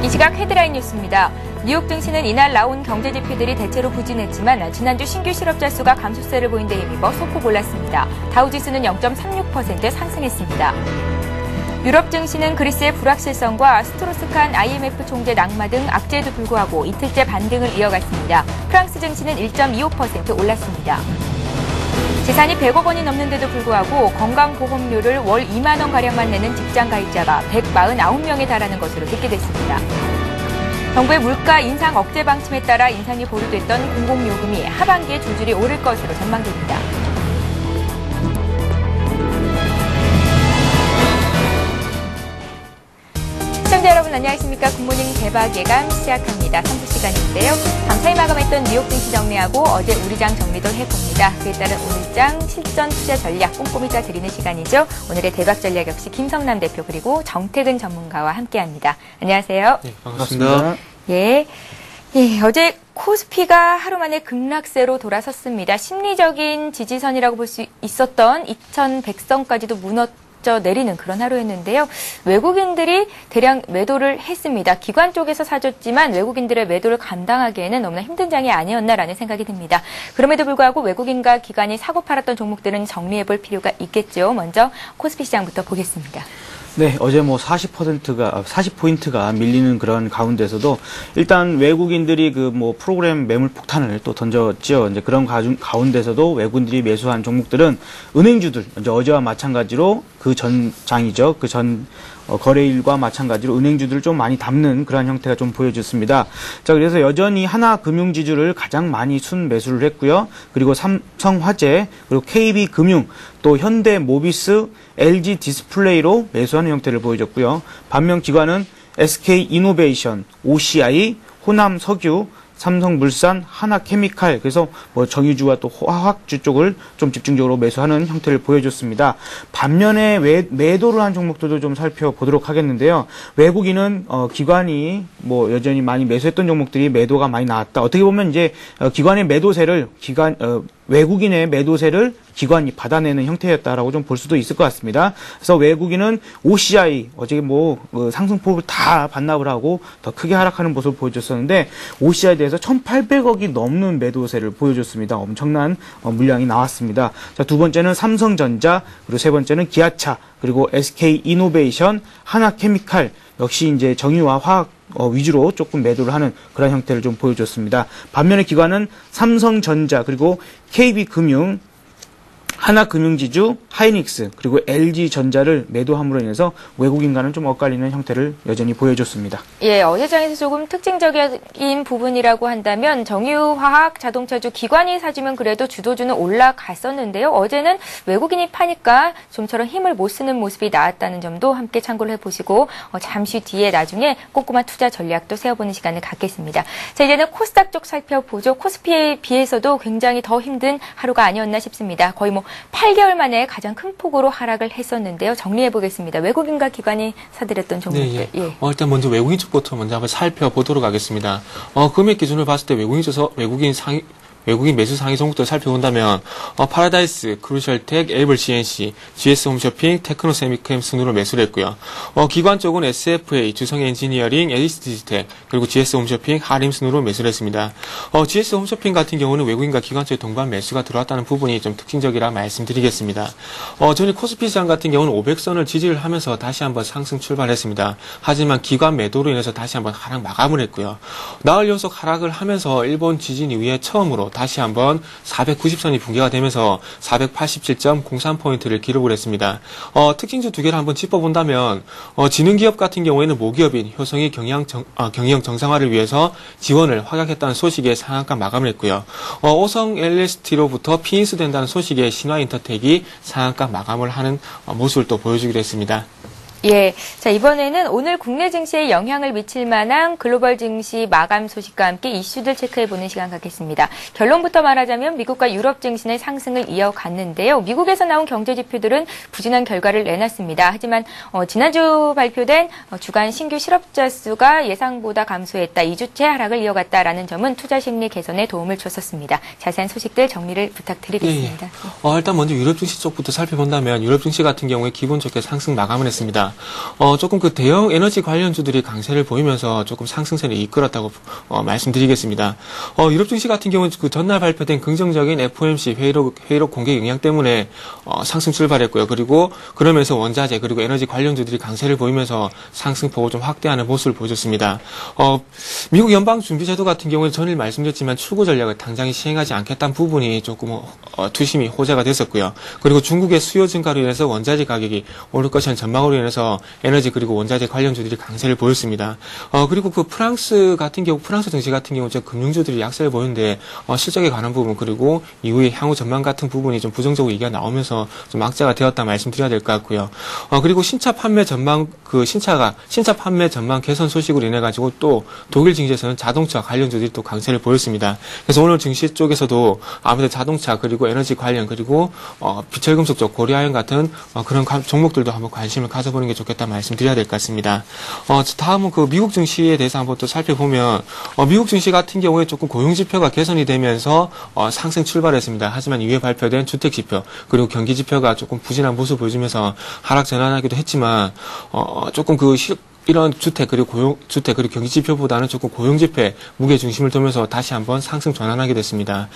이 시각 헤드라인 뉴스입니다. 뉴욕 증시는 이날 나온 경제 지표들이 대체로 부진했지만 지난주 신규 실업자 수가 감소세를 보인 데 힘입어 소폭 올랐습니다. 다우지수는 0.36% 상승했습니다. 유럽 증시는 그리스의 불확실성과 스트로스칸 IMF 총재 낙마 등 악재에도 불구하고 이틀째 반등을 이어갔습니다. 프랑스 증시는 1.25% 올랐습니다. 재산이 100억 원이 넘는데도 불구하고 건강보험료를 월 2만 원가량만 내는 직장가입자가 149명에 달하는 것으로 집계됐습니다. 정부의 물가 인상 억제 방침에 따라 인상이 보류됐던 공공요금이 하반기에 줄줄이 오를 것으로 전망됩니다. 시청자 여러분 안녕하십니까. 굿모닝 대박 예감 시작합니다. 3부 시간인데요. 밤사이 마감했던 뉴욕 증시 정리하고 어제 우리장 정리도 해봅니다. 그에 따른 오늘장 실전 투자 전략 꼼꼼히 짜드리는 시간이죠. 오늘의 대박 전략 역시 김성남 대표 그리고 정태근 전문가와 함께합니다. 안녕하세요. 네, 반갑습니다. 예, 어제 코스피가 하루 만에 급락세로 돌아섰습니다. 심리적인 지지선이라고 볼 수 있었던 2100선까지도 내리는 그런 하루였는데요. 외국인들이 대량 매도를 했습니다. 기관 쪽에서 사줬지만 외국인들의 매도를 감당하기에는 너무나 힘든 장이 아니었나라는 생각이 듭니다. 그럼에도 불구하고 외국인과 기관이 사고 팔았던 종목들은 정리해볼 필요가 있겠죠. 먼저 코스피 시장부터 보겠습니다. 네, 어제 40포인트가 밀리는 그런 가운데서도 일단 외국인들이 프로그램 매물 폭탄을 또 던졌죠. 이제 그런 가운데서도 외국인들이 매수한 종목들은 은행주들, 어제와 마찬가지로 그 전장이죠. 그 전 거래일과 마찬가지로 은행주들을 좀 많이 담는 그런 형태가 좀 보여졌습니다. 자, 그래서 여전히 하나금융지주를 가장 많이 순매수를 했고요. 그리고 삼성화재, 그리고 KB금융, 또 현대모비스, LG디스플레이로 매수하는 형태를 보여줬고요. 반면 기관은 SK이노베이션, OCI, 호남석유, 삼성물산, 하나케미칼, 그래서 정유주와 또 화학주 쪽을 좀 집중적으로 매수하는 형태를 보여줬습니다. 반면에 매도를 한 종목들도 좀 살펴보도록 하겠는데요. 외국인은 기관이 여전히 많이 매수했던 종목들이 매도가 많이 나왔다. 어떻게 보면 이제 기관의 매도세를 외국인의 매도세를 기관이 받아내는 형태였다라고 좀 볼 수도 있을 것 같습니다. 그래서 외국인은 OCI 어제 상승폭을 다 반납을 하고 더 크게 하락하는 모습을 보여줬었는데 OCI에 대해서 1,800억이 넘는 매도세를 보여줬습니다. 엄청난 물량이 나왔습니다. 자, 두 번째는 삼성전자, 그리고 세 번째는 기아차, 그리고 SK이노베이션, 하나케미칼 역시 이제 정유와 화학 위주로 조금 매도를 하는 그런 형태를 좀 보여줬습니다. 반면에 기관은 삼성전자, 그리고 KB금융, 하나금융지주, 하이닉스, 그리고 LG전자를 매도함으로 인해서 외국인과는 좀 엇갈리는 형태를 여전히 보여줬습니다. 예, 어제장에서 조금 특징적인 부분이라고 한다면 정유화학, 자동차주 기관이 사주면 그래도 주도주는 올라갔었는데요. 어제는 외국인이 파니까 좀처럼 힘을 못 쓰는 모습이 나왔다는 점도 함께 참고를 해보시고 잠시 뒤에 나중에 꼼꼼한 투자 전략도 세워보는 시간을 갖겠습니다. 자, 이제는 코스닥 쪽 살펴보죠. 코스피에 비해서도 굉장히 더 힘든 하루가 아니었나 싶습니다. 거의 8개월 만에 가장 큰 폭으로 하락을 했었는데요. 정리해 보겠습니다. 외국인과 기관이 사들였던 종목들. 네, 예. 일단 먼저 외국인 쪽부터 먼저 한번 살펴보도록 하겠습니다. 금액 기준을 봤을 때 외국인 매수 상위 종목들 살펴본다면 파라다이스, 크루셜텍, 에이블 CNC, GS홈쇼핑, 테크노세미캠 순으로 매수를 했고요. 기관 쪽은 SFA, 주성엔지니어링, 에디스디지텍, 그리고 GS홈쇼핑, 하림 순으로 매수를 했습니다. GS홈쇼핑 같은 경우는 외국인과 기관 쪽에 동반 매수가 들어왔다는 부분이 좀 특징적이라 말씀드리겠습니다. 전일 코스피 시장 같은 경우는 500선을 지지를 하면서 다시 한번 상승 출발했습니다. 하지만 기관 매도로 인해서 다시 한번 하락 마감을 했고요. 나흘 연속 하락을 하면서 일본 지진 이후에 처음으로 다시 한번 490선이 붕괴가 되면서 487.03포인트를 기록을 했습니다. 특징주 두 개를 한번 짚어본다면 지능기업 같은 경우에는 모기업인 효성이 경영 정상화를 위해서 지원을 확약했다는 소식에 상한가 마감을 했고요. 오성 LST로부터 피인수된다는 소식에 신화인터텍이 상한가 마감을 하는 모습을 또 보여주기도 했습니다. 예. 자, 이번에는 오늘 국내 증시에 영향을 미칠 만한 글로벌 증시 마감 소식과 함께 이슈들 체크해보는 시간 갖겠습니다. 결론부터 말하자면 미국과 유럽 증시는 상승을 이어갔는데요. 미국에서 나온 경제 지표들은 부진한 결과를 내놨습니다. 하지만 지난주 발표된 주간 신규 실업자 수가 예상보다 감소했다. 2주째 하락을 이어갔다라는 점은 투자 심리 개선에 도움을 줬었습니다. 자세한 소식들 정리를 부탁드리겠습니다. 일단 먼저 유럽 증시 쪽부터 살펴본다면 유럽 증시 같은 경우에 기분 좋게 상승 마감을 했습니다. 있습니다. 조금 그 대형 에너지 관련주들이 강세를 보이면서 조금 상승세를 이끌었다고 말씀드리겠습니다. 유럽 증시 같은 경우는 그 전날 발표된 긍정적인 FOMC 회의록 공개 영향 때문에 상승 출발했고요. 그리고 그러면서 원자재 그리고 에너지 관련주들이 강세를 보이면서 상승폭을 좀 확대하는 모습을 보여줬습니다. 미국 연방준비제도 같은 경우는 전일 말씀드렸지만 출구 전략을 당장에 시행하지 않겠다는 부분이 조금 투심이 호재가 됐었고요. 그리고 중국의 수요 증가로 인해서 원자재 가격이 오를 것이라는 전망으로 인해서 에너지 그리고 원자재 관련주들이 강세를 보였습니다. 그리고 그 프랑스 증시 같은 경우 금융주들이 약세를 보이는데 실적에 관한 부분 그리고 이후에 향후 전망 같은 부분이 좀 부정적으로 얘기가 나오면서 좀 악재가 되었다 말씀드려야 될 것 같고요. 그리고 신차 판매 전망 개선 소식으로 인해 가지고 또 독일 증시에서는 자동차 관련주들이 또 강세를 보였습니다. 그래서 오늘 증시 쪽에서도 아무래도 자동차 그리고 에너지 관련 그리고 비철금속 쪽 고려아연 같은 그런 종목들도 한번 관심을 가져보는 게 좋겠다 말씀드려야 될 것 같습니다. 다음은 그 미국 증시에 대해서 한번 또 살펴보면 미국 증시 같은 경우에 조금 고용 지표가 개선이 되면서 상승 출발했습니다. 하지만 이후에 발표된 주택 지표 그리고 경기 지표가 조금 부진한 모습을 보여주면서 하락 전환하기도 했지만 조금 이런 주택 그리고 경기 지표보다는 조금 고용 지표에 무게 중심을 두면서 다시 한번 상승 전환하게 됐습니다.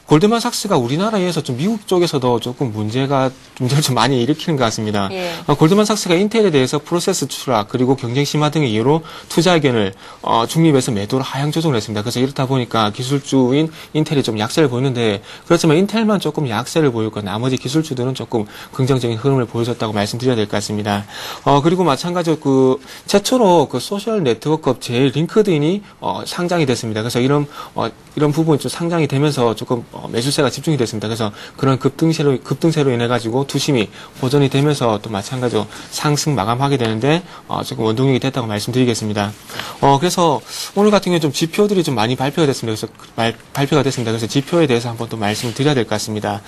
골드만삭스가 우리나라에서 좀 미국 쪽에서도 조금 문제를 좀 많이 일으키는 것 같습니다. 예. 골드만삭스가 인텔에 대해서 프로세스 추락 그리고 경쟁 심화 등의 이유로 투자 의견을 중립에서 매도를 하향 조정을 했습니다. 그래서 이렇다 보니까 기술주인 인텔이 좀 약세를 보이는데 그렇지만 인텔만 조금 약세를 보이고 나머지 기술주들은 조금 긍정적인 흐름을 보여줬다고 말씀드려야 될 것 같습니다. 그리고 마찬가지로 최초로 그 소셜 네트워크 업체 링크드인이 상장이 됐습니다. 그래서 이런 부분이 좀 상장이 되면서 조금 매수세가 집중이 됐습니다. 그래서 그런 급등세로 인해 가지고 투심이 보전이 되면서 또 마찬가지로 상승 마감하게 되는데 조금 원동력이 됐다고 말씀드리겠습니다. 그래서 오늘 같은 경우는 좀 지표들이 좀 많이 발표가 됐습니다. 그래서 지표에 대해서 한번 또 말씀을 드려야 될 것 같습니다.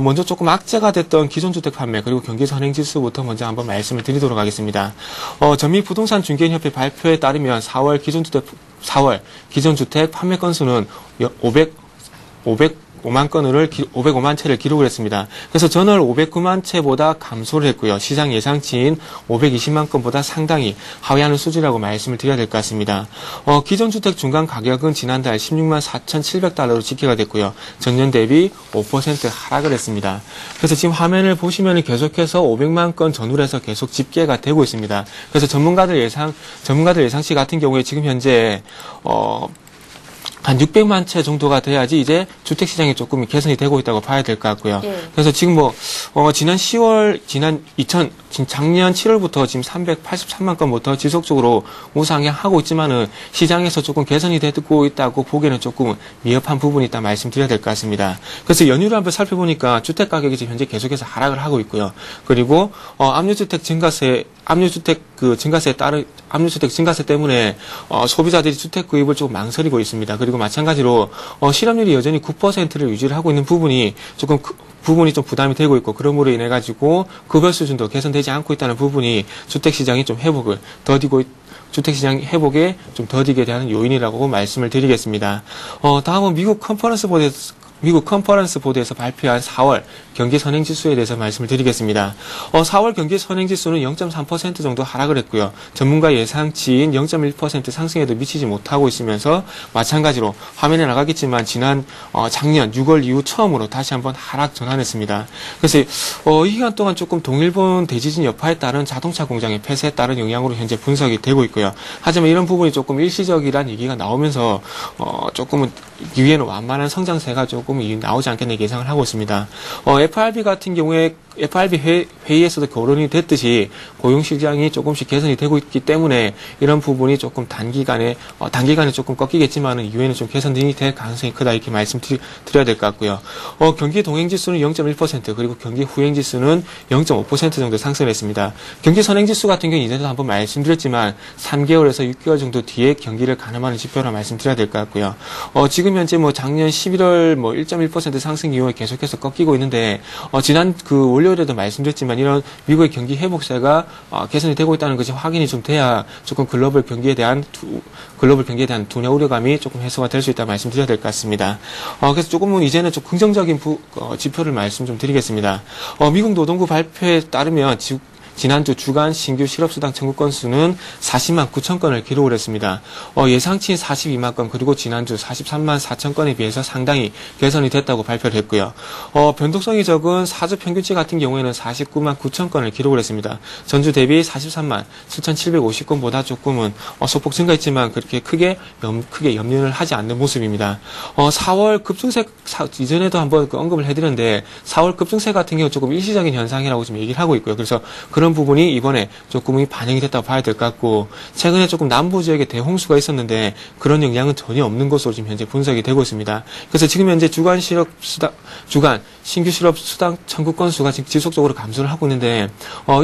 먼저 조금 악재가 됐던 기존 주택 판매 그리고 경기 선행지수부터 먼저 한번 말씀을 드리도록 하겠습니다. 전미부동산중개인협회 발표에 따르면 4월 기존 주택 판매 건수는 505만 채를 기록을 했습니다. 그래서 전월 509만 채보다 감소를 했고요. 시장 예상치인 520만 건보다 상당히 하회하는 수준이라고 말씀을 드려야 될 것 같습니다. 기존 주택 중간 가격은 지난달 16만 4,700달러로 집계가 됐고요. 전년 대비 5% 하락을 했습니다. 그래서 지금 화면을 보시면 계속해서 500만 건 전후에서 계속 집계가 되고 있습니다. 그래서 전문가들 예상치 같은 경우에 지금 현재 한 600만 채 정도가 돼야지 이제 주택 시장이 조금 개선이 되고 있다고 봐야 될 것 같고요. 예. 그래서 지금 작년 7월부터 지금 383만 건부터 지속적으로 우상향하고 있지만은 시장에서 조금 개선이 되고 있다고 보기에는 조금 미흡한 부분이 있다 말씀드려야 될 것 같습니다. 그래서 연휴를 한번 살펴보니까 주택 가격이 지금 현재 계속해서 하락을 하고 있고요. 그리고 압류주택 증가세 때문에 소비자들이 주택 구입을 조금 망설이고 있습니다. 그리고 마찬가지로 실업률이 여전히 9%를 유지를 하고 있는 부분이 좀 부담이 되고 있고 그러므로 인해 가지고 급여 수준도 개선되지 않고 있다는 부분이 주택 시장이 좀 주택 시장 회복에 좀 더디게 되는 요인이라고 말씀을 드리겠습니다. 다음은 미국 컨퍼런스 보드에서 발표한 4월 경기 선행지수에 대해서 말씀을 드리겠습니다. 4월 경기 선행지수는 0.3% 정도 하락을 했고요. 전문가 예상치인 0.1% 상승에도 미치지 못하고 있으면서 마찬가지로 화면에 나가겠지만 작년 6월 이후 처음으로 다시 한번 하락 전환했습니다. 그래서 이 기간 동안 조금 동일본 대지진 여파에 따른 자동차 공장의 폐쇄에 따른 영향으로 현재 분석이 되고 있고요. 하지만 이런 부분이 조금 일시적이라는 얘기가 나오면서 조금은 이후에는 완만한 성장세가 조금 나오지 않겠나 예상을 하고 있습니다. FRB 같은 경우에 FRB 회의에서도 거론이 됐듯이 고용시장이 조금씩 개선이 되고 있기 때문에 이런 부분이 조금 단기간에 조금 꺾이겠지만은 이후에는 좀 개선이 될 가능성이 크다 이렇게 말씀드려야 될 것 같고요. 경기 동행지수는 0.1% 그리고 경기 후행지수는 0.5% 정도 상승했습니다. 경기 선행지수 같은 경우는 이전에도 한번 말씀드렸지만 3개월에서 6개월 정도 뒤에 경기를 가늠하는 지표라 말씀드려야 될 것 같고요. 지금 현재 작년 11월 1.1% 상승 이후에 계속해서 꺾이고 있는데 지난 월요일에도 말씀드렸지만 이런 미국의 경기 회복세가 개선이 되고 있다는 것이 확인이 좀 돼야 조금 글로벌 경기에 대한 두려 우려감이 조금 해소가 될 수 있다 말씀드려야 될 것 같습니다. 그래서 조금은 이제는 좀 긍정적인 지표를 말씀 좀 드리겠습니다. 미국 노동부 발표에 따르면 지난주 주간 신규 실업수당 청구 건수는 40만 9천 건을 기록을 했습니다. 예상치인 42만 건 그리고 지난주 43만 4천 건에 비해서 상당히 개선이 됐다고 발표를 했고요. 변동성이 적은 사주 평균치 같은 경우에는 49만 9천 건을 기록을 했습니다. 전주 대비 43만 7,750건보다 조금은 소폭 증가했지만 그렇게 크게 염려를 하지 않는 모습입니다. 4월 급증세 이전에도 한번 언급을 해드렸는데 4월 급증세 같은 경우 조금 일시적인 현상이라고 지금 얘기를 하고 있고요. 그래서 그런 부분이 이번에 조금이 반영이 됐다고 봐야 될 것 같고 최근에 조금 남부 지역에 대홍수가 있었는데 그런 영향은 전혀 없는 것으로 지금 현재 분석이 되고 있습니다. 그래서 지금 현재 주간 신규 실업수당 청구 건수가 지금 지속적으로 감소를 하고 있는데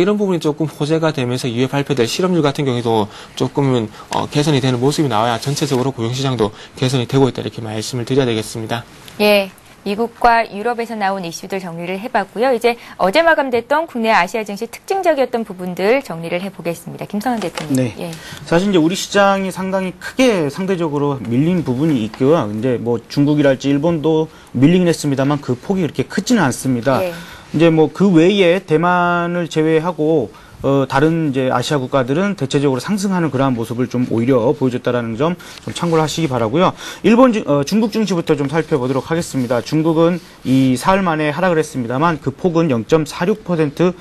이런 부분이 조금 호재가 되면서 이후에 발표될 실업률 같은 경우에도 조금은 개선이 되는 모습이 나와야 전체적으로 고용시장도 개선이 되고 있다 이렇게 말씀을 드려야 되겠습니다. 예. 미국과 유럽에서 나온 이슈들 정리를 해봤고요. 이제 어제 마감됐던 국내 아시아 증시 특징적이었던 부분들 정리를 해보겠습니다. 김성환 대표님. 네. 예. 사실 이제 우리 시장이 상당히 크게 상대적으로 밀린 부분이 있고요. 이제 뭐 중국이랄지 일본도 밀리긴 했습니다만 그 폭이 그렇게 크지는 않습니다. 예. 이제 뭐 그 외에 대만을 제외하고 다른 이제 아시아 국가들은 대체적으로 상승하는 그러한 모습을 좀 오히려 보여줬다라는 점 좀 참고를 하시기 바라고요. 중국 증시부터 좀 살펴보도록 하겠습니다. 중국은 이 사흘 만에 하락을 했습니다만 그 폭은 0.46%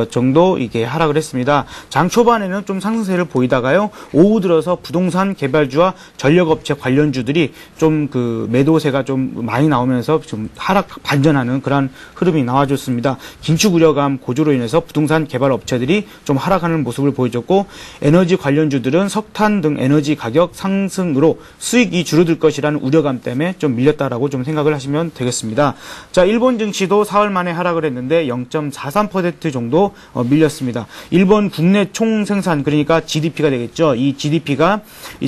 정도 이게 하락을 했습니다. 장 초반에는 좀 상승세를 보이다가요. 오후 들어서 부동산 개발주와 전력업체 관련주들이 좀 그 매도세가 좀 많이 나오면서 좀 하락 반전하는 그런 흐름이 나와줬습니다. 긴축 우려감 고조로 인해서 부동산 개발업체들이 좀 하락하는 모습을 보여줬고 에너지 관련주들은 석탄 등 에너지 가격 상승으로 수익이 줄어들 것이라는 우려감 때문에 좀 밀렸다라고 좀 생각을 하시면 되겠습니다. 자, 일본 증시도 사흘 만에 하락을 했는데 0.43% 정도 밀렸습니다. 일본 국내 총생산 그러니까 GDP가 되겠죠. 이 GDP가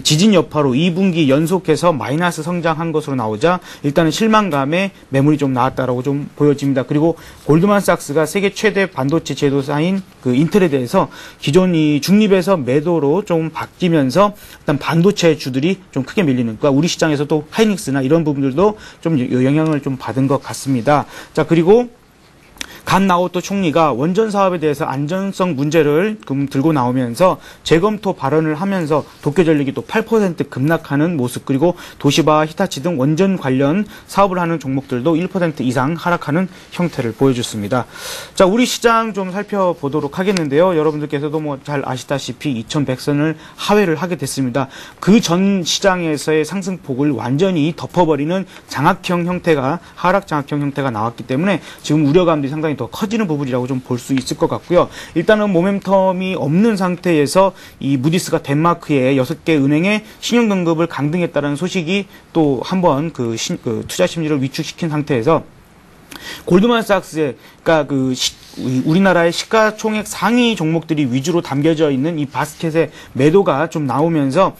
지진 여파로 2분기 연속해서 마이너스 성장한 것으로 나오자 일단은 실망감에 매물이 좀 나왔다라고 좀 보여집니다. 그리고 골드만삭스가 세계 최대 반도체 제조사인 그 인텔에 대해서 기존 이 중립에서 매도로 좀 바뀌면서 일단 반도체 주들이 좀 크게 밀리는, 그러니까 우리 시장에서도 하이닉스나 이런 부분들도 좀 영향을 좀 받은 것 같습니다. 자, 그리고 간 나오토 총리가 원전 사업에 대해서 안전성 문제를 들고 나오면서 재검토 발언을 하면서 도쿄전력이 또 8% 급락하는 모습, 그리고 도시바, 히타치 등 원전 관련 사업을 하는 종목들도 1% 이상 하락하는 형태를 보여줬습니다. 자, 우리 시장 좀 살펴보도록 하겠는데요. 여러분들께서도 뭐 잘 아시다시피 2100선을 하회를 하게 됐습니다. 그 전 시장에서의 상승폭을 완전히 덮어버리는 장악형 형태가, 하락 장악형 형태가 나왔기 때문에 지금 우려감들이 상당히 더 커지는 부분이라고 좀 볼 수 있을 것 같고요. 일단은 모멘텀이 없는 상태에서 이 무디스가 덴마크의 6개 은행에 신용등급을 강등했다는 소식이 또 한번 그 투자 심리를 위축시킨 상태에서 골드만삭스의, 그러니까 우리나라의 시가총액 상위 종목들이 위주로 담겨져 있는 이 바스켓의 매도가 좀 나오면서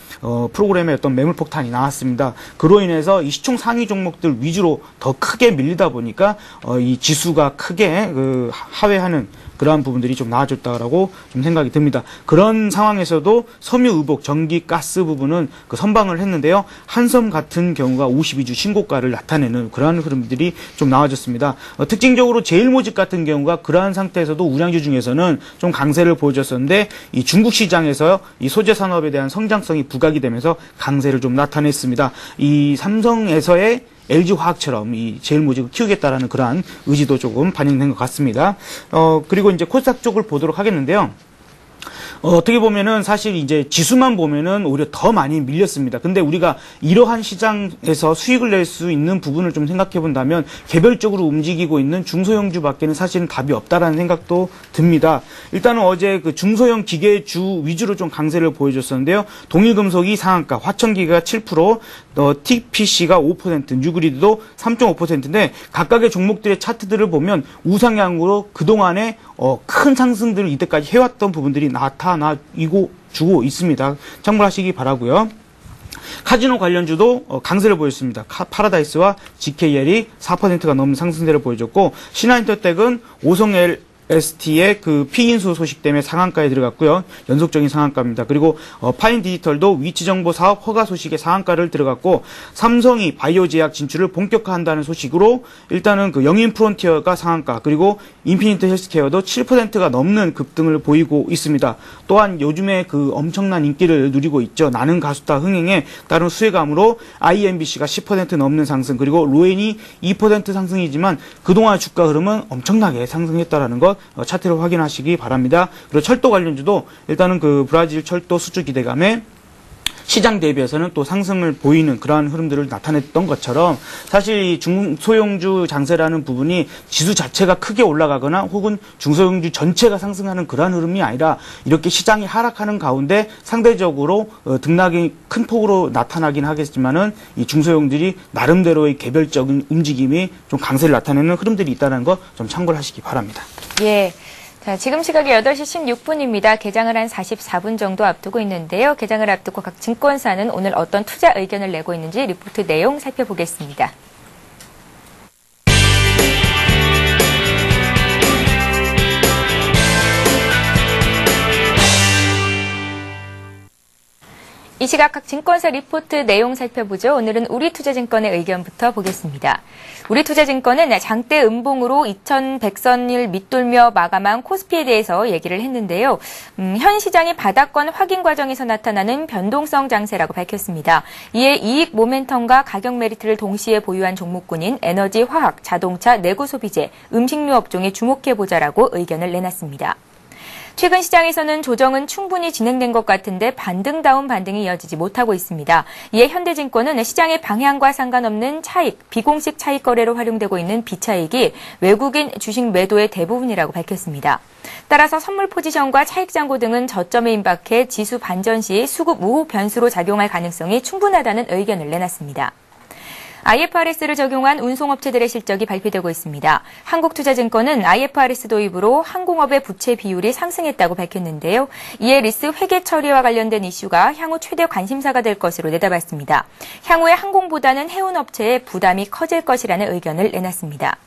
프로그램에 어떤 매물폭탄이 나왔습니다. 그로 인해서 이 시총 상위 종목들 위주로 더 크게 밀리다 보니까 이 지수가 크게 하회하는 그러한 부분들이 좀 나아졌다라고 좀 생각이 듭니다. 그런 상황에서도 섬유 의복, 전기, 가스 부분은 그 선방을 했는데요. 한섬 같은 경우가 52주 신고가를 나타내는 그러한 흐름들이 좀 나아졌습니다. 특징적으로 제일모직 같은 경우가 그러한 상태에서도 우량주 중에서는 좀 강세를 보여줬었는데 이 중국 시장에서 이 소재 산업에 대한 성장성이 부각이 되면서 강세를 좀 나타냈습니다. 이 삼성에서의 LG화학처럼 이 제일모직을 키우겠다라는 그러한 의지도 조금 반영된 것 같습니다. 그리고 이제 코스닥 쪽을 보도록 하겠는데요. 어떻게 보면은 사실 이제 지수만 보면은 오히려 더 많이 밀렸습니다. 근데 우리가 이러한 시장에서 수익을 낼 수 있는 부분을 좀 생각해 본다면 개별적으로 움직이고 있는 중소형주 밖에는 사실은 답이 없다라는 생각도 듭니다. 일단은 어제 그 중소형 기계주 위주로 좀 강세를 보여줬었는데요. 동일금속이 상한가, 화천기계가 7%, TPC가 5%, 뉴그리드도 3.5%인데 각각의 종목들의 차트들을 보면 우상향으로 그동안에 큰 상승들을 이때까지 해왔던 부분들이 나타나고 주고 있습니다. 참고하시기 바라고요. 카지노 관련주도 강세를 보였습니다. 파라다이스와 GKL이 4%가 넘는 상승세를 보여줬고 신한인터텍은 오성L ST의 그 피인수 소식 때문에 상한가에 들어갔고요. 연속적인 상한가입니다. 그리고 파인 디지털도 위치 정보 사업 허가 소식에 상한가를 들어갔고, 삼성이 바이오 제약 진출을 본격화한다는 소식으로 일단은 그 영인 프론티어가 상한가, 그리고 인피니트 헬스케어도 7%가 넘는 급등을 보이고 있습니다. 또한 요즘에 그 엄청난 인기를 누리고 있죠. 나는 가수다 흥행에 따른 수혜감으로 IMBC가 10% 넘는 상승, 그리고 로엔이 2% 상승이지만 그동안 주가 흐름은 엄청나게 상승했다라는 것 차트를 확인하시기 바랍니다. 그리고 철도 관련주도 일단은 그 브라질 철도 수주 기대감에 시장 대비해서는 또 상승을 보이는 그러한 흐름들을 나타냈던 것처럼, 사실 이 중소형주 장세라는 부분이 지수 자체가 크게 올라가거나 혹은 중소형주 전체가 상승하는 그러한 흐름이 아니라 이렇게 시장이 하락하는 가운데 상대적으로 등락이 큰 폭으로 나타나긴 하겠지만은 이 중소형들이 나름대로의 개별적인 움직임이 좀 강세를 나타내는 흐름들이 있다는 거 좀 참고를 하시기 바랍니다. 예. 자, 지금 시각이 8시 16분입니다. 개장을 한 44분 정도 앞두고 있는데요. 개장을 앞두고 각 증권사는 오늘 어떤 투자 의견을 내고 있는지 리포트 내용 살펴보겠습니다. 이 시각 각 증권사 리포트 내용 살펴보죠. 오늘은 우리투자증권의 의견부터 보겠습니다. 우리투자증권은 장대 음봉으로 2100선을 밑돌며 마감한 코스피에 대해서 얘기를 했는데요. 현 시장의 바닥권 확인 과정에서 나타나는 변동성 장세라고 밝혔습니다. 이에 이익 모멘텀과 가격 메리트를 동시에 보유한 종목군인 에너지, 화학, 자동차, 내구 소비재, 음식료 업종에 주목해보자라고 의견을 내놨습니다. 최근 시장에서는 조정은 충분히 진행된 것 같은데 반등다운 반등이 이어지지 못하고 있습니다. 이에 현대증권은 시장의 방향과 상관없는 차익, 비공식 차익 거래로 활용되고 있는 비차익이 외국인 주식 매도의 대부분이라고 밝혔습니다. 따라서 선물 포지션과 차익 잔고 등은 저점에 임박해 지수 반전 시 수급 우호 변수로 작용할 가능성이 충분하다는 의견을 내놨습니다. IFRS를 적용한 운송업체들의 실적이 발표되고 있습니다. 한국투자증권은 IFRS 도입으로 항공업의 부채 비율이 상승했다고 밝혔는데요. 이에 리스 회계 처리와 관련된 이슈가 향후 최대 관심사가 될 것으로 내다봤습니다. 향후에 항공보다는 해운업체의 부담이 커질 것이라는 의견을 내놨습니다.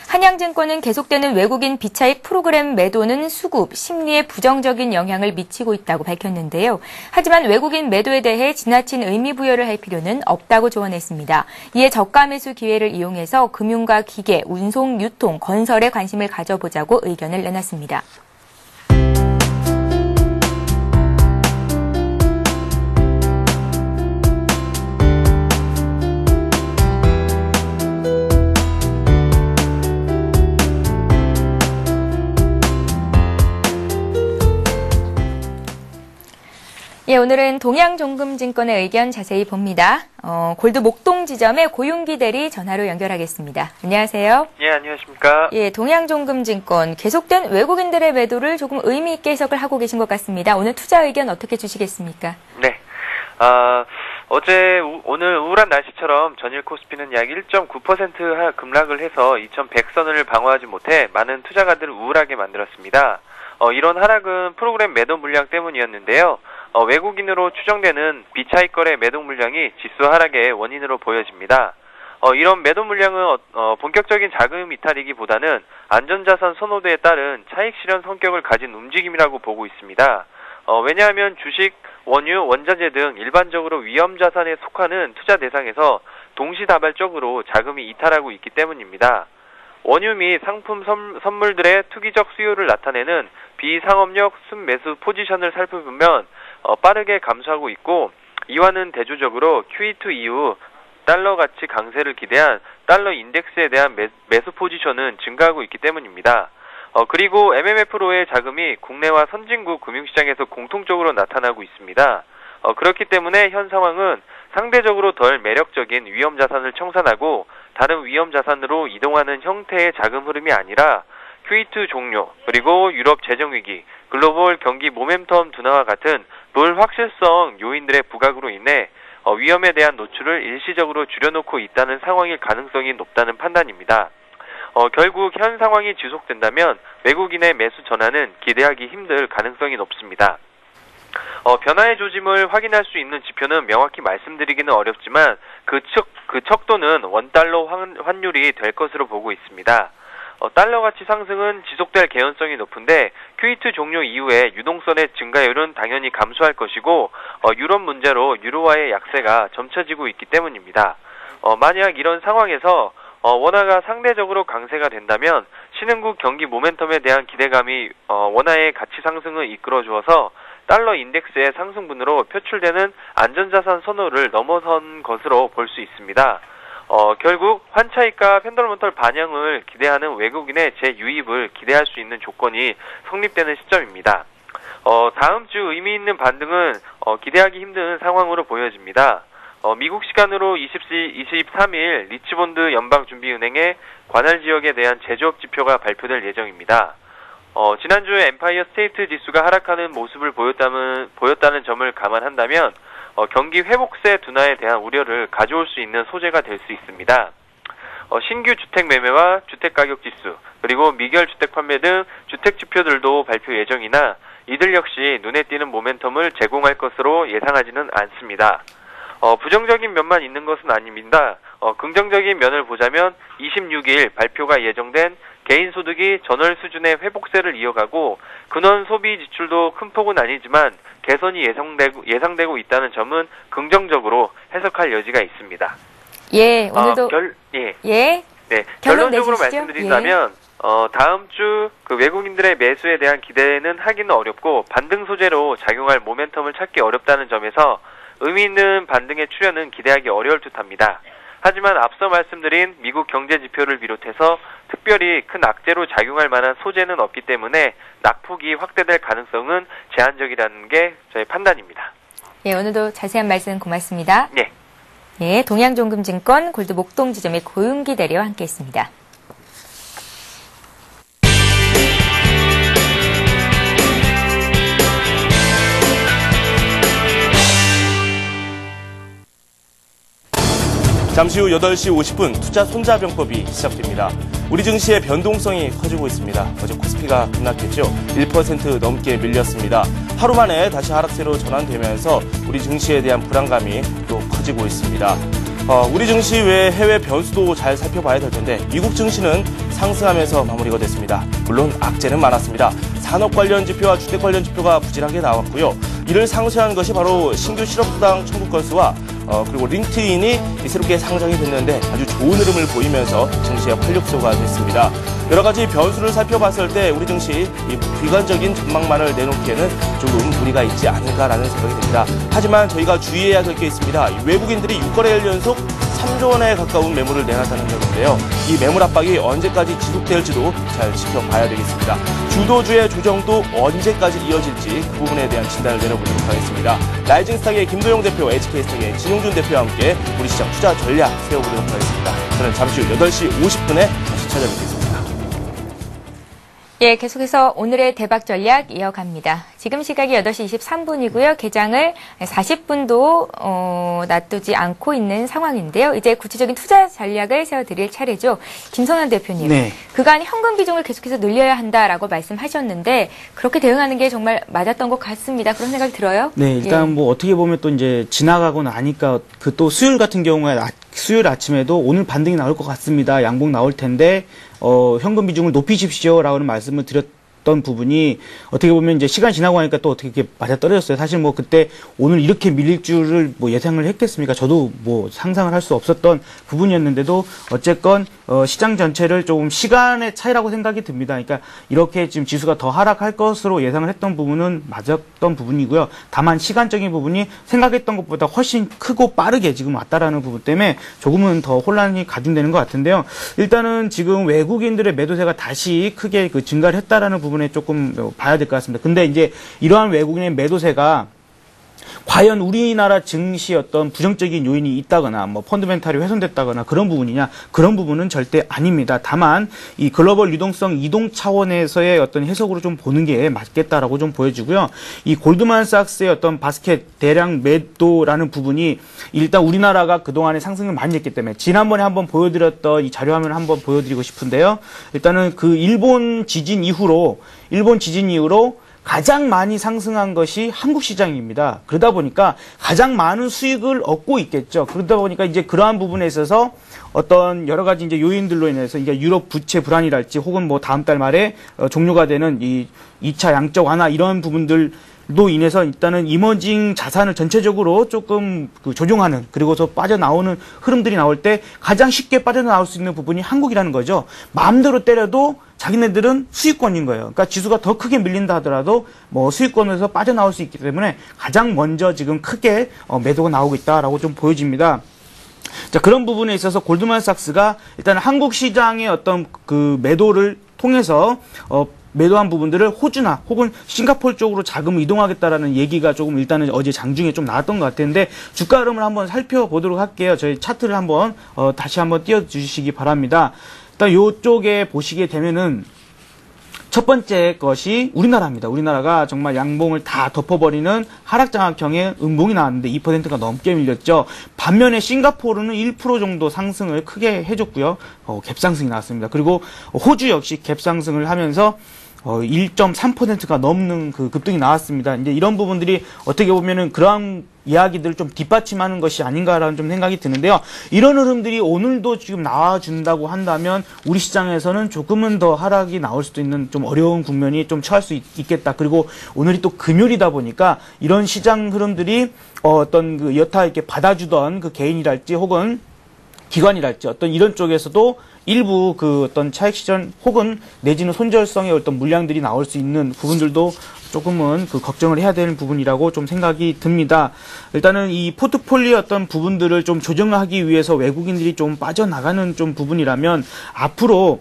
한양증권은 계속되는 외국인 비차익 프로그램 매도는 수급, 심리에 부정적인 영향을 미치고 있다고 밝혔는데요. 하지만 외국인 매도에 대해 지나친 의미 부여를 할 필요는 없다고 조언했습니다. 이에 저가 매수 기회를 이용해서 금융과 기계, 운송, 유통, 건설에 관심을 가져보자고 의견을 내놨습니다. 예, 오늘은 동양종금증권의 의견 자세히 봅니다. 골드 목동 지점의 고윤기 대리 전화로 연결하겠습니다. 안녕하세요. 예, 안녕하십니까. 예, 동양종금증권 계속된 외국인들의 매도를 조금 의미 있게 해석을 하고 계신 것 같습니다. 오늘 투자 의견 어떻게 주시겠습니까? 네. 오늘 우울한 날씨처럼 전일 코스피는 약 1.9% 급락을 해서 2100선을 방어하지 못해 많은 투자가들을 우울하게 만들었습니다. 이런 하락은 프로그램 매도 물량 때문이었는데요. 외국인으로 추정되는 비차익 거래 매도 물량이 지수 하락의 원인으로 보여집니다. 이런 매도 물량은 본격적인 자금 이탈이기보다는 안전자산 선호도에 따른 차익 실현 성격을 가진 움직임이라고 보고 있습니다. 왜냐하면 주식, 원유, 원자재 등 일반적으로 위험 자산에 속하는 투자 대상에서 동시다발적으로 자금이 이탈하고 있기 때문입니다. 원유 및 상품 선물들의 투기적 수요를 나타내는 비상업력 순매수 포지션을 살펴보면 빠르게 감소하고 있고, 이와는 대조적으로 QE2 이후 달러 가치 강세를 기대한 달러 인덱스에 대한 매수 포지션은 증가하고 있기 때문입니다. 그리고 MMF로의 자금이 국내와 선진국 금융시장에서 공통적으로 나타나고 있습니다. 그렇기 때문에 현 상황은 상대적으로 덜 매력적인 위험 자산을 청산하고 다른 위험 자산으로 이동하는 형태의 자금 흐름이 아니라 QE2 종료, 그리고 유럽 재정위기, 글로벌 경기 모멘텀 둔화와 같은 불확실성 요인들의 부각으로 인해 위험에 대한 노출을 일시적으로 줄여놓고 있다는 상황일 가능성이 높다는 판단입니다. 결국 현 상황이 지속된다면 외국인의 매수 전환은 기대하기 힘들 가능성이 높습니다. 변화의 조짐을 확인할 수 있는 지표는 명확히 말씀드리기는 어렵지만 그 척도는 원달러 환율이 될 것으로 보고 있습니다. 달러 가치 상승은 지속될 개연성이 높은데 QE2 종료 이후에 유동성의 증가율은 당연히 감소할 것이고 유럽 문제로 유로화의 약세가 점쳐지고 있기 때문입니다. 만약 이런 상황에서 원화가 상대적으로 강세가 된다면 신흥국 경기 모멘텀에 대한 기대감이 원화의 가치 상승을 이끌어주어서 달러 인덱스의 상승분으로 표출되는 안전자산 선호를 넘어선 것으로 볼 수 있습니다. 결국 환차익과 펀더멘털 반영을 기대하는 외국인의 재유입을 기대할 수 있는 조건이 성립되는 시점입니다. 다음 주 의미 있는 반등은 기대하기 힘든 상황으로 보여집니다. 미국 시간으로 23일 리치본드 연방준비은행의 관할 지역에 대한 제조업 지표가 발표될 예정입니다. 지난주에 엠파이어 스테이트 지수가 하락하는 모습을 보였다는 점을 감안한다면 경기 회복세 둔화에 대한 우려를 가져올 수 있는 소재가 될 수 있습니다. 신규 주택 매매와 주택 가격 지수, 그리고 미결 주택 판매 등 주택 지표들도 발표 예정이나 이들 역시 눈에 띄는 모멘텀을 제공할 것으로 예상하지는 않습니다. 부정적인 면만 있는 것은 아닙니다. 긍정적인 면을 보자면 26일 발표가 예정된 개인소득이 전월 수준의 회복세를 이어가고 근원 소비 지출도 큰 폭은 아니지만 개선이 예상되고 있다는 점은 긍정적으로 해석할 여지가 있습니다. 예, 오늘도 네, 결론적으로 말씀드린다면 다음 주 그 외국인들의 매수에 대한 기대는 하기는 어렵고 반등 소재로 작용할 모멘텀을 찾기 어렵다는 점에서 의미 있는 반등의 출현은 기대하기 어려울 듯합니다. 하지만 앞서 말씀드린 미국 경제 지표를 비롯해서 특별히 큰 악재로 작용할 만한 소재는 없기 때문에 낙폭이 확대될 가능성은 제한적이라는 게 저의 판단입니다. 예, 오늘도 자세한 말씀 고맙습니다. 네. 예, 동양종금증권 골드 목동 지점의 고윤기 대리와 함께했습니다. 잠시 후 8시 50분 투자 손자병법이 시작됩니다. 우리 증시의 변동성이 커지고 있습니다. 어제 코스피가 급락했죠. 1% 넘게 밀렸습니다. 하루 만에 다시 하락세로 전환되면서 우리 증시에 대한 불안감이 또 커지고 있습니다. 우리 증시 외에 해외 변수도 잘 살펴봐야 될 텐데 미국 증시는 상승하면서 마무리가 됐습니다. 물론 악재는 많았습니다. 산업 관련 지표와 주택 관련 지표가 부진하게 나왔고요. 이를 상쇄한 것이 바로 신규 실업수당 청구 건수와 그리고 링크드인이 새롭게 상장이 됐는데 아주 좋은 흐름을 보이면서 증시의 활력소가 됐습니다. 여러 가지 변수를 살펴봤을 때 우리 증시 이 비관적인 전망만을 내놓기에는 조금 무리가 있지 않을까라는 생각이 듭니다. 하지만 저희가 주의해야 될 게 있습니다. 외국인들이 6거래일 연속 3조 원에 가까운 매물을 내놨다는 점인데요. 이 매물 압박이 언제까지 지속될지도 잘 지켜봐야 되겠습니다. 주도주의 조정도 언제까지 이어질지 그 부분에 대한 진단을 내려보도록 하겠습니다. 라이징스탁의 김도영 대표, HK스탁의 진용준 대표와 함께 우리 시장 투자 전략 세워보도록 하겠습니다. 저는 잠시 후 8시 50분에 다시 찾아뵙겠습니다. 예, 계속해서 오늘의 대박 전략 이어갑니다. 지금 시각이 8시 23분이고요. 개장을 40분도 놔두지 않고 있는 상황인데요. 이제 구체적인 투자 전략을 세워드릴 차례죠. 김선환 대표님. 네. 그간 현금 비중을 계속해서 늘려야 한다라고 말씀하셨는데 그렇게 대응하는 게 정말 맞았던 것 같습니다. 그런 생각이 들어요? 네, 일단 뭐 어떻게 보면 또 이제 지나가고 나니까 그 또 수요일 같은 경우에 수요일 아침에도 오늘 반등이 나올 것 같습니다. 양봉 나올 텐데 현금 비중을 높이십시오라고 말씀을 드렸던 부분이 어떻게 보면 이제 시간 지나고 하니까 또 어떻게 이렇게 맞아떨어졌어요. 사실 뭐 그때 오늘 이렇게 밀릴 줄을 뭐 예상을 했겠습니까? 저도 뭐 상상을 할 수 없었던 부분이었는데도 어쨌건 시장 전체를 조금 시간의 차이라고 생각이 듭니다. 그러니까 이렇게 지금 지수가 더 하락할 것으로 예상을 했던 부분은 맞았던 부분이고요. 다만 시간적인 부분이 생각했던 것보다 훨씬 크고 빠르게 지금 왔다라는 부분 때문에 조금은 더 혼란이 가중되는 것 같은데요. 일단은 지금 외국인들의 매도세가 다시 크게 증가를 했다라는 부분에 조금 봐야 될 것 같습니다. 근데 이제 이러한 외국인의 매도세가 과연 우리나라 증시의 어떤 부정적인 요인이 있다거나 뭐 펀드멘탈이 훼손됐다거나 그런 부분이냐, 그런 부분은 절대 아닙니다. 다만 이 글로벌 유동성 이동 차원에서의 어떤 해석으로 좀 보는 게 맞겠다라고 좀 보여지고요. 이 골드만삭스의 어떤 바스켓 대량 매도라는 부분이 일단 우리나라가 그동안에 상승을 많이 했기 때문에 지난번에 한번 보여드렸던 이 자료화면을 한번 보여드리고 싶은데요. 일단은 그 일본 지진 이후로 가장 많이 상승한 것이 한국 시장입니다. 그러다 보니까 가장 많은 수익을 얻고 있겠죠. 그러다 보니까 이제 그러한 부분에 있어서 어떤 여러 가지 이제 요인들로 인해서 이게 유럽 부채 불안이랄지 혹은 뭐 다음 달 말에 종료가 되는 이 2차 양적 완화 이런 부분들로 인해서 일단은 이머징 자산을 전체적으로 조금 조정하는 그리고서 빠져나오는 흐름들이 나올 때 가장 쉽게 빠져나올 수 있는 부분이 한국이라는 거죠. 마음대로 때려도 자기네들은 수익권인 거예요. 그러니까 지수가 더 크게 밀린다 하더라도 뭐 수익권에서 빠져나올 수 있기 때문에 가장 먼저 지금 크게 매도가 나오고 있다라고 좀 보여집니다. 자, 그런 부분에 있어서 골드만삭스가 일단 한국 시장의 어떤 그 매도를 통해서 매도한 부분들을 호주나 혹은 싱가포르 쪽으로 자금을 이동하겠다라는 얘기가 조금 일단은 어제 장중에 좀 나왔던 것 같은데 주가 흐름을 한번 살펴보도록 할게요. 저희 차트를 한번 다시 한번 띄워주시기 바랍니다. 일단 이쪽에 보시게 되면은 첫 번째 것이 우리나라입니다. 우리나라가 정말 양봉을 다 덮어버리는 하락장악형의 음봉이 나왔는데 2%가 넘게 밀렸죠. 반면에 싱가포르는 1% 정도 상승을 크게 해줬고요. 갭상승이 나왔습니다. 그리고 호주 역시 갭상승을 하면서 1.3%가 넘는 그 급등이 나왔습니다. 이제 이런 부분들이 어떻게 보면은 그러한 이야기들을 좀 뒷받침하는 것이 아닌가라는 좀 생각이 드는데요. 이런 흐름들이 오늘도 지금 나와준다고 한다면 우리 시장에서는 조금은 더 하락이 나올 수도 있는 좀 어려운 국면이 좀 처할 수 있겠다. 그리고 오늘이 또 금요일이다 보니까 이런 시장 흐름들이 어떤 그 여타 이렇게 받아주던 그 개인이랄지 혹은 기관이랄지 어떤 이런 쪽에서도 일부 그 어떤 차익 실현 혹은 내지는 손절성의 어떤 물량들이 나올 수 있는 부분들도 조금은 그 걱정을 해야 되는 부분이라고 좀 생각이 듭니다. 일단은 이 포트폴리오 어떤 부분들을 좀 조정하기 위해서 외국인들이 좀 빠져나가는 좀 부분이라면 앞으로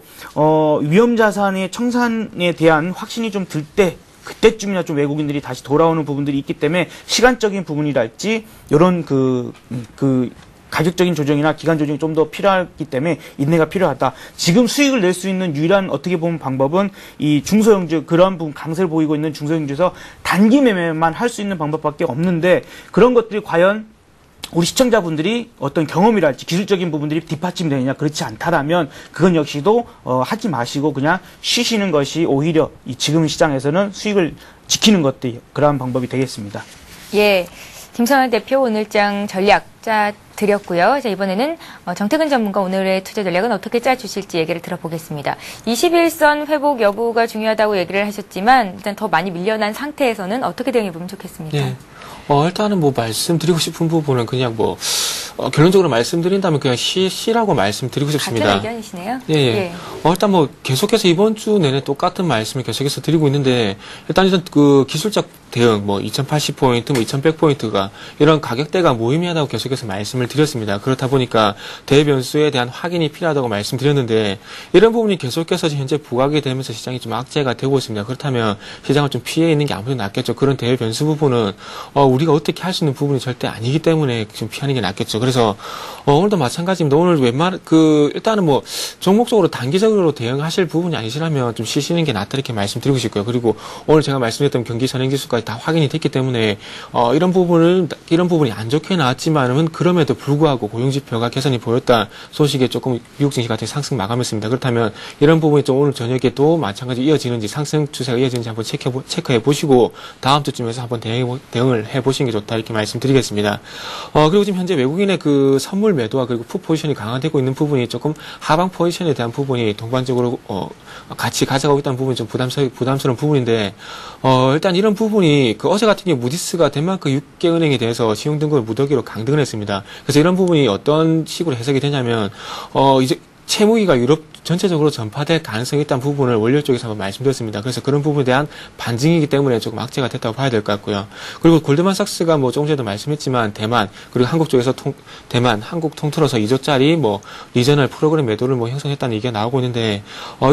위험 자산의 청산에 대한 확신이 좀 들 때 그때쯤이나 좀 외국인들이 다시 돌아오는 부분들이 있기 때문에 시간적인 부분이랄지 이런 가격적인 조정이나 기간 조정이 좀 더 필요하기 때문에 인내가 필요하다. 지금 수익을 낼 수 있는 유일한 어떻게 보면 방법은 이 중소형주 그런 부분 강세를 보이고 있는 중소형주에서 단기 매매만 할 수 있는 방법밖에 없는데 그런 것들이 과연 우리 시청자분들이 어떤 경험이랄지 기술적인 부분들이 뒷받침이 되느냐 그렇지 않다라면 그건 역시도 하지 마시고 그냥 쉬시는 것이 오히려 이 지금 시장에서는 수익을 지키는 것들이 그러한 방법이 되겠습니다. 예. 김성환 대표 오늘장 전략 드렸고요. 자, 이번에는 정태근 전문가 오늘의 투자 전략은 어떻게 짜주실지 얘기를 들어보겠습니다. 21선 회복 여부가 중요하다고 얘기를 하셨지만 일단 더 많이 밀려난 상태에서는 어떻게 대응해보면 좋겠습니까? 예. 일단은 뭐 말씀드리고 싶은 부분은 그냥 뭐 결론적으로 말씀드린다면 그냥 C라고 말씀드리고 싶습니다. 같은 의견이시네요. 예. 일단 뭐 계속해서 이번 주 내내 똑같은 말씀을 계속해서 드리고 있는데 일단 그 기술적 대응 뭐 2080포인트, 뭐 2100포인트가 이런 가격대가 무의미하다고 계속해서 말씀을 드렸습니다. 그렇다 보니까 대변수에 대한 확인이 필요하다고 말씀드렸는데 이런 부분이 계속해서 현재 부각이 되면서 시장이 좀 악재가 되고 있습니다. 그렇다면 시장을 좀 피해 있는 게 아무래도 낫겠죠. 그런 대변수 부분은 우리가 어떻게 할 수 있는 부분이 절대 아니기 때문에 좀 피하는 게 낫겠죠. 그래서 오늘도 마찬가지입니다. 오늘 일단은 뭐 종목적으로 단기적으로 대응하실 부분이 아니시라면 좀 쉬시는 게 낫다 이렇게 말씀드리고 싶고요. 그리고 오늘 제가 말씀드렸던 경기 선행지수까지 다 확인이 됐기 때문에 이런 부분이 안 좋게 나왔지만은 그럼에도 불구하고 고용지표가 개선이 보였다 소식에 조금 미국 증시 같은 상승 마감했습니다. 그렇다면 이런 부분이 좀 오늘 저녁에 또 마찬가지로 이어지는지 상승 추세가 이어지는지 한번 체크해 보시고 다음 주쯤에서 한번 대응을 해 보시는 게 좋다 이렇게 말씀드리겠습니다. 그리고 지금 현재 외국인의 그 선물 매도와 그리고 풋 포지션이 강화되고 있는 부분이 조금 하방 포지션에 대한 부분이 동반적으로 같이 가져가고 있다는 부분이 좀 부담스러운 부분인데 일단 이런 부분이 그 어제 같은 경우 무디스가 덴마크 6개 은행에 대해서 신용등급을 무더기로 강등을 했습니다. 그래서 이런 부분이 어떤 식으로 해석이 되냐면 이제 채무기가 유럽 전체적으로 전파될 가능성이 있다는 부분을 원료 쪽에서 한번 말씀드렸습니다. 그래서 그런 부분에 대한 반증이기 때문에 조금 악재가 됐다고 봐야 될 것 같고요. 그리고 골드만삭스가 뭐 조금 전에도 말씀했지만 대만 그리고 한국 쪽에서 한국 통틀어서 2조짜리 뭐 리저널 프로그램 매도를 뭐 형성했다는 얘기가 나오고 있는데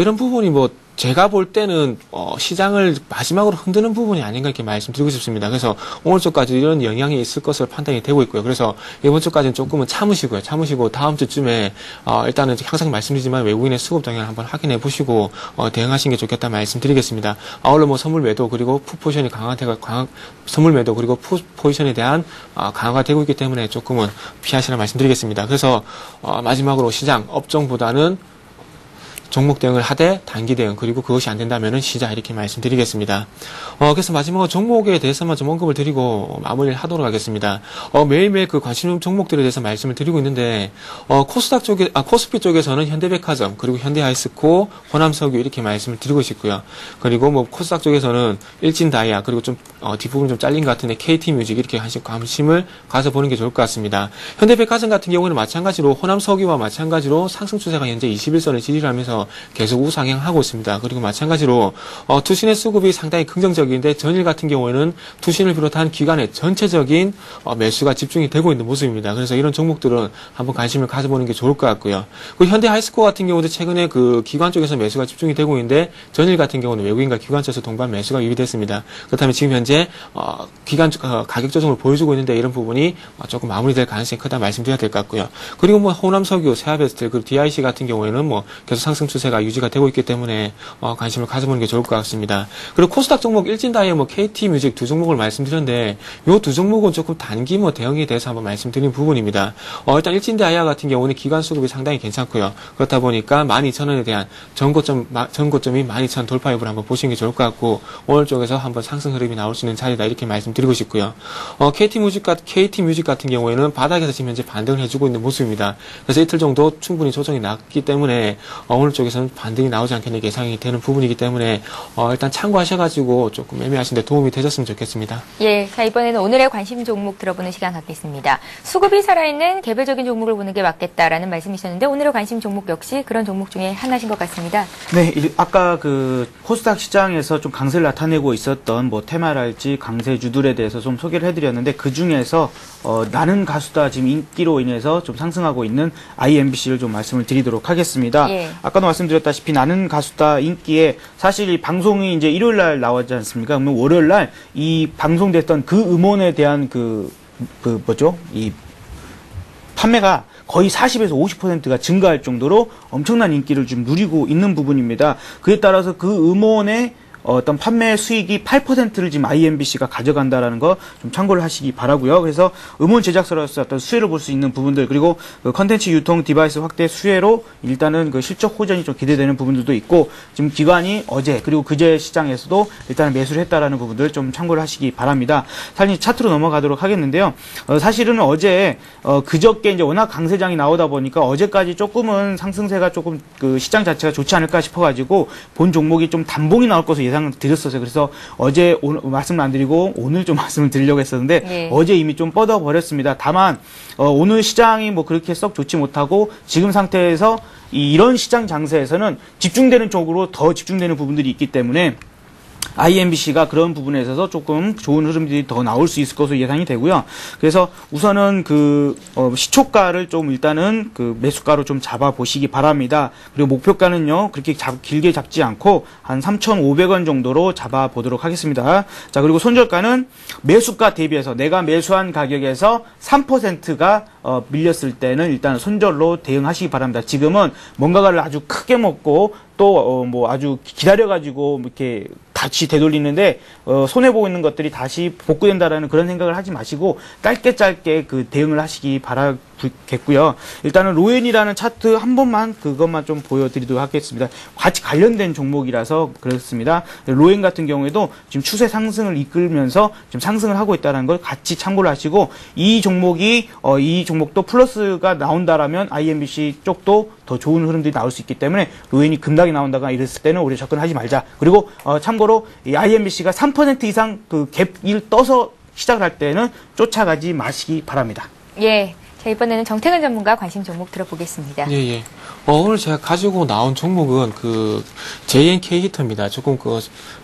이런 부분이 뭐 제가 볼 때는 시장을 마지막으로 흔드는 부분이 아닌가 이렇게 말씀드리고 싶습니다. 그래서 오늘 쪽까지 이런 영향이 있을 것으로 판단이 되고 있고요. 그래서 이번 주까지는 조금은 참으시고 다음 주쯤에 일단은 항상 말씀드리지만 외국인의 수급 동향을 한번 확인해 보시고 대응하시는 게 좋겠다 말씀드리겠습니다. 아울러 뭐 선물 매도 그리고 풋 포지션이 선물 매도 그리고 풋 포지션에 대한 강화가 되고 있기 때문에 조금은 피하시라 말씀드리겠습니다. 그래서 마지막으로 시장 업종보다는 종목 대응을 하되 단기 대응, 그리고 그것이 안 된다면은 시작, 이렇게 말씀드리겠습니다. 그래서 마지막으로 종목에 대해서만 좀 언급을 드리고 마무리를 하도록 하겠습니다. 매일매일 그 관심 종목들에 대해서 말씀을 드리고 있는데, 코스닥 쪽에, 코스피 쪽에서는 현대백화점, 그리고 현대아이스코, 호남석유 이렇게 말씀을 드리고 싶고요. 그리고 뭐 코스닥 쪽에서는 일진다이아, 그리고 좀 뒷부분 좀 잘린 것 같은데 KT뮤직 이렇게 관심을 가져보는 게 좋을 것 같습니다. 현대백화점 같은 경우는 마찬가지로 호남석유와 마찬가지로 상승 추세가 현재 21선을 지지를 하면서 계속 우상향하고 있습니다. 그리고 마찬가지로 투신의 수급이 상당히 긍정적인데 전일 같은 경우에는 투신을 비롯한 기관의 전체적인 매수가 집중이 되고 있는 모습입니다. 그래서 이런 종목들은 한번 관심을 가져보는 게 좋을 것 같고요. 그리고 현대아이스코 같은 경우도 최근에 그 기관 쪽에서 매수가 집중이 되고 있는데 전일 같은 경우는 외국인과 기관 쪽에서 동반 매수가 유입됐습니다. 그렇다면 지금 현재 기간 가격 조정을 보여주고 있는데 이런 부분이 조금 마무리될 가능성이 크다 말씀드려야 될 것 같고요. 그리고 뭐 호남석유, 세아베스트, 그리고 DIC 같은 경우에는 뭐 계속 상승 추세가 유지가 되고 있기 때문에 관심을 가져보는 게 좋을 것 같습니다. 그리고 코스닥 종목 일진다이아, 뭐 KT뮤직 두 종목을 말씀드렸는데 이 두 종목은 조금 단기 뭐 대응에 대해서 한번 말씀드린 부분입니다. 일단 일진다이아 같은 경우는 기관 수급이 상당히 괜찮고요. 그렇다 보니까 12,000원에 대한 전고점이 12,000원 돌파 여부를 한번 보시는 게 좋을 것 같고 오늘 쪽에서 한번 상승 흐름이 나올 수 있는 자리다 이렇게 말씀드리고 싶고요. KT뮤직 같은 경우에는 바닥에서 지금 현재 반등을 해주고 있는 모습입니다. 그래서 이틀 정도 충분히 조정이 났기 때문에 오늘 쪽에서는 반등이 나오지 않겠는 예상이 되는 부분이기 때문에 일단 참고하셔가지고 조금 애매하신데 도움이 되셨으면 좋겠습니다. 예, 자 이번에는 오늘의 관심 종목 들어보는 시간 갖겠습니다. 수급이 살아있는 개별적인 종목을 보는 게 맞겠다라는 말씀이셨는데 오늘의 관심 종목 역시 그런 종목 중에 하나신 것 같습니다. 네, 아까 그 코스닥 시장에서 좀 강세를 나타내고 있었던 뭐 테마랄지 강세주들에 대해서 좀 소개를 해드렸는데 그 중에서 나는 가수다 지금 인기로 인해서 좀 상승하고 있는 IMBC를 좀 말씀을 드리도록 하겠습니다. 예. 아까도 말씀드렸다시피 나는 가수다 인기에 사실 이 방송이 이제 일요일 날 나왔지 않습니까? 그러면 월요일 날 이 방송됐던 그 음원에 대한 이 판매가 거의 40에서 50%가 증가할 정도로 엄청난 인기를 좀 누리고 있는 부분입니다. 그에 따라서 그 음원의 어떤 판매 수익이 8%를 지금 IMBC가 가져간다라는 거 좀 참고를 하시기 바라고요. 그래서 음원 제작사로서 어떤 수혜를 볼 수 있는 부분들 그리고 그 컨텐츠 유통 디바이스 확대 수혜로 일단은 그 실적 호전이 좀 기대되는 부분들도 있고 지금 기관이 어제 그리고 그제 시장에서도 일단은 매수를 했다라는 부분들 좀 참고를 하시기 바랍니다. 사실 차트로 넘어가도록 하겠는데요. 사실은 어제 그저께 이제 워낙 강세장이 나오다 보니까 어제까지 조금은 상승세가 조금 그 시장 자체가 좋지 않을까 싶어가지고 본 종목이 좀 단봉이 나올 것으로 예상을 드렸었어요. 그래서 어제 말씀을 안 드리고 오늘 좀 말씀을 드리려고 했었는데 네. 어제 이미 좀 뻗어버렸습니다. 다만 오늘 시장이 뭐 그렇게 썩 좋지 못하고 지금 상태에서 이런 시장 장세에서는 집중되는 쪽으로 더 집중되는 부분들이 있기 때문에 IMBC가 그런 부분에 있어서 조금 좋은 흐름들이 더 나올 수 있을 것으로 예상이 되고요. 그래서 우선은 그 시초가를 좀 일단은 그 매수가로 좀 잡아 보시기 바랍니다. 그리고 목표가는요 그렇게 길게 잡지 않고 한 3,500원 정도로 잡아 보도록 하겠습니다. 자, 그리고 손절가는 매수가 대비해서 내가 매수한 가격에서 3%가 밀렸을 때는 일단 손절로 대응하시기 바랍니다. 지금은 뭔가를 아주 크게 먹고 또 뭐 아주 기다려가지고 이렇게 다시 되돌리는데 손해보고 있는 것들이 다시 복구된다라는 그런 생각을 하지 마시고 짧게 그 대응을 하시기 바라겠고요. 일단은 로엔이라는 차트 한 번만 그것만 좀 보여드리도록 하겠습니다. 같이 관련된 종목이라서 그렇습니다. 로엔 같은 경우에도 지금 추세 상승을 이끌면서 지금 상승을 하고 있다는 걸 같이 참고를 하시고 이 종목도 플러스가 나온다라면 IMBC 쪽도 더 좋은 흐름들이 나올 수 있기 때문에 로엔이 급락이 나온다거나 이랬을 때는 우리 접근하지 말자. 그리고 참고로 이 IMBC가 3% 이상 그 갭을 떠서 시작을 할 때는 쫓아가지 마시기 바랍니다. 예. 자, 이번에는 정태근 전문가 관심 종목 들어보겠습니다. 예. 오늘 제가 가지고 나온 종목은 그 JNK 히터입니다. 조금 그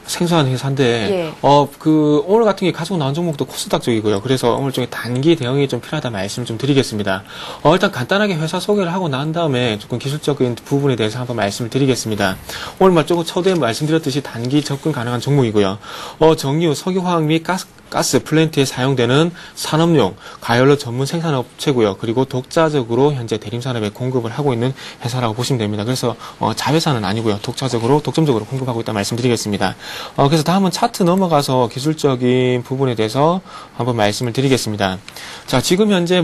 생소한 회사인데, 예. 오늘 같은 게 가지고 나온 종목도 코스닥 쪽이고요. 그래서 오늘 쪽에 단기 대응이 좀 필요하다 말씀 좀 드리겠습니다. 일단 간단하게 회사 소개를 하고 난 다음에 조금 기술적인 부분에 대해서 한번 말씀을 드리겠습니다. 오늘 조금 초대에 말씀드렸듯이 단기 접근 가능한 종목이고요. 정유, 석유화학 및 가스 플랜트에 사용되는 산업용 가열로 전문 생산업체고요. 그리고 독자적으로 현재 대림산업에 공급을 하고 있는 회사라고 보시면 됩니다. 그래서 자회사는 아니고요. 독점적으로 공급하고 있다 말씀드리겠습니다. 그래서 다음은 차트 넘어가서 기술적인 부분에 대해서 한번 말씀을 드리겠습니다. 자, 지금 현재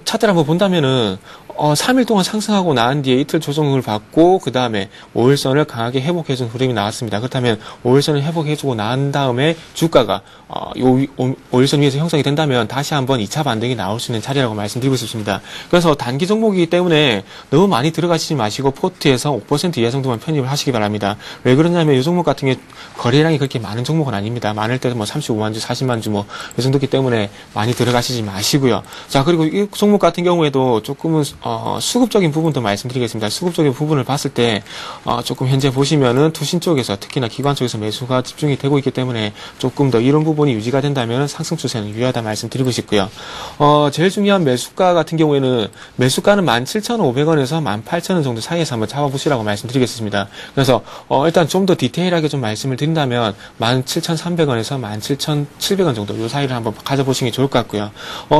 차트를 한번 본다면은 3일 동안 상승하고 난 뒤에 이틀 조정을 받고 그 다음에 5일선을 강하게 회복해준 흐름이 나왔습니다. 그렇다면 5일선을 회복해주고 난 다음에 주가가 5일선 위에서 형성이 된다면 다시 한번 2차 반등이 나올 수 있는 자리라고 말씀드리고 싶습니다. 그래서 단기 종목이기 때문에 너무 많이 들어가시지 마시고 포트에서 5% 이하 정도만 편입을 하시기 바랍니다. 왜 그러냐면 이 종목 같은 게 거래량이 그렇게 많은 종목은 아닙니다. 많을 때도 뭐 35만 주, 40만 주 뭐 이 정도기 때문에 많이 들어가시지 마시고요. 자, 그리고 이 종목 같은 경우에도 조금은 수급적인 부분도 말씀드리겠습니다. 수급적인 부분을 봤을 때 조금 현재 보시면은 투신 쪽에서 특히나 기관 쪽에서 매수가 집중이 되고 있기 때문에 조금 더 이런 부분이 유지가 된다면 상승 추세는 유효하다 말씀드리고 싶고요. 제일 중요한 매수가 같은 경우에는 매수가는 17,500원에서 18,000원 정도 사이에서 한번 잡아보시라고 말씀드리겠습니다. 그래서 일단 좀 더 디테일하게 좀 말씀을 드린다면 17,300원에서 17,700원 정도 이 사이를 한번 가져보시는 게 좋을 것 같고요.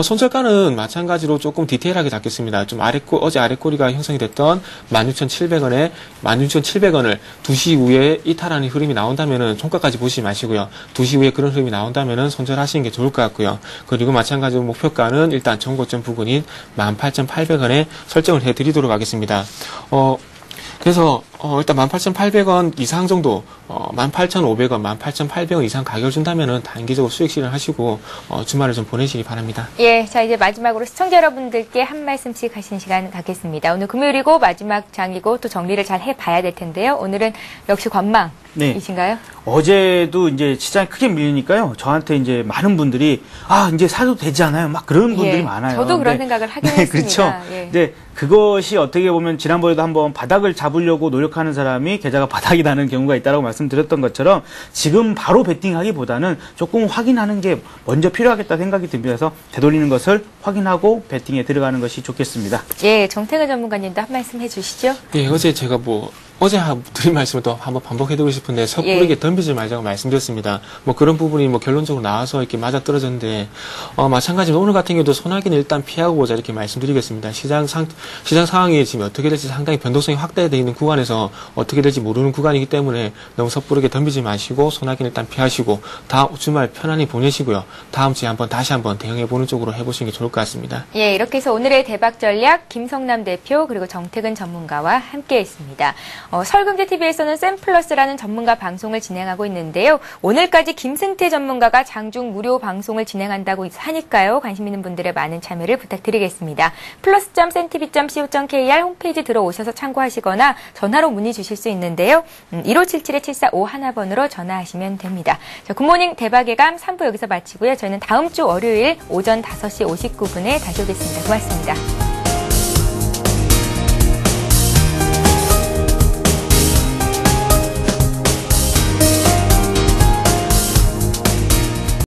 손절가는 마찬가지로 조금 디테일하게 잡겠습니다. 좀 어제 아래꼬리가 형성이 됐던 16,700원에 16,700원을 2시 이후에 이탈하는 흐름이 나온다면은 총가까지 보시지 마시고요. 2시 이후에 그런 흐름이 나온다면은 손절하시는 게 좋을 것 같고요. 그리고 마찬가지로 목표가는 일단 전고점 부근인 18,800원에 설정을 해드리도록 하겠습니다. 그래서 일단 18,800원 이상 정도 18,500원, 18,800원 이상 가격을 준다면은 단기적으로 수익 실현하시고 주말을 좀 보내시기 바랍니다. 예, 자 이제 마지막으로 시청자 여러분들께 한 말씀씩 하시는 시간 갖겠습니다. 오늘 금요일이고 마지막 장이고 또 정리를 잘 해봐야 될 텐데요. 오늘은 역시 관망이신가요? 네. 어제도 이제 시장이 크게 밀리니까요. 저한테 이제 많은 분들이 이제 사도 되지 않아요? 막 그런 분들이 많아요. 저도 그런 생각을 하긴 네, 했습니다. 그렇죠. 예. 근데 그것이 어떻게 보면 지난번에도 한번 바닥을 잡으려고 노력하는 사람이 계좌가 바닥이 나는 경우가 있다고 말씀드렸던 것처럼 지금 바로 베팅하기보다는 조금 확인하는 게 먼저 필요하겠다 생각이 듭니다. 되돌리는 것을 확인하고 베팅에 들어가는 것이 좋겠습니다. 예, 정태근 전문가님도 한 말씀 해주시죠. 예, 어제 제가 어제 드린 말씀을 또 한번 반복해드리고 싶은데 섣부르게 덤비지 말자고 말씀드렸습니다. 뭐 그런 부분이 뭐 결론적으로 나와서 이렇게 맞아 떨어졌는데 마찬가지로 오늘 같은 경우도 소나기는 일단 피하고 보자 이렇게 말씀드리겠습니다. 시장 상황이 지금 어떻게 될지 상당히 변동성이 확대되어 있는 구간에서 어떻게 될지 모르는 구간이기 때문에 너무 섣부르게 덤비지 마시고 소나기는 일단 피하시고 다음 주말 편안히 보내시고요. 다음 주에 다시 한번 대응해보는 쪽으로 해보시는 게 좋을 것 같습니다. 예, 이렇게 해서 오늘의 대박 전략 김성남 대표 그리고 정태근 전문가와 함께했습니다. 설경제TV에서는 샘플러스라는 전문가 방송을 진행하고 있는데요. 오늘까지 김승태 전문가가 장중 무료 방송을 진행한다고 하니까요. 관심 있는 분들의 많은 참여를 부탁드리겠습니다. plus.cntv.co.kr 홈페이지 들어오셔서 참고하시거나 전화로 문의 주실 수 있는데요. 1577-7451번으로 전화하시면 됩니다. 자, 굿모닝 대박의 감 3부 여기서 마치고요. 저희는 다음 주 월요일 오전 5시 59분에 다시 오겠습니다. 고맙습니다.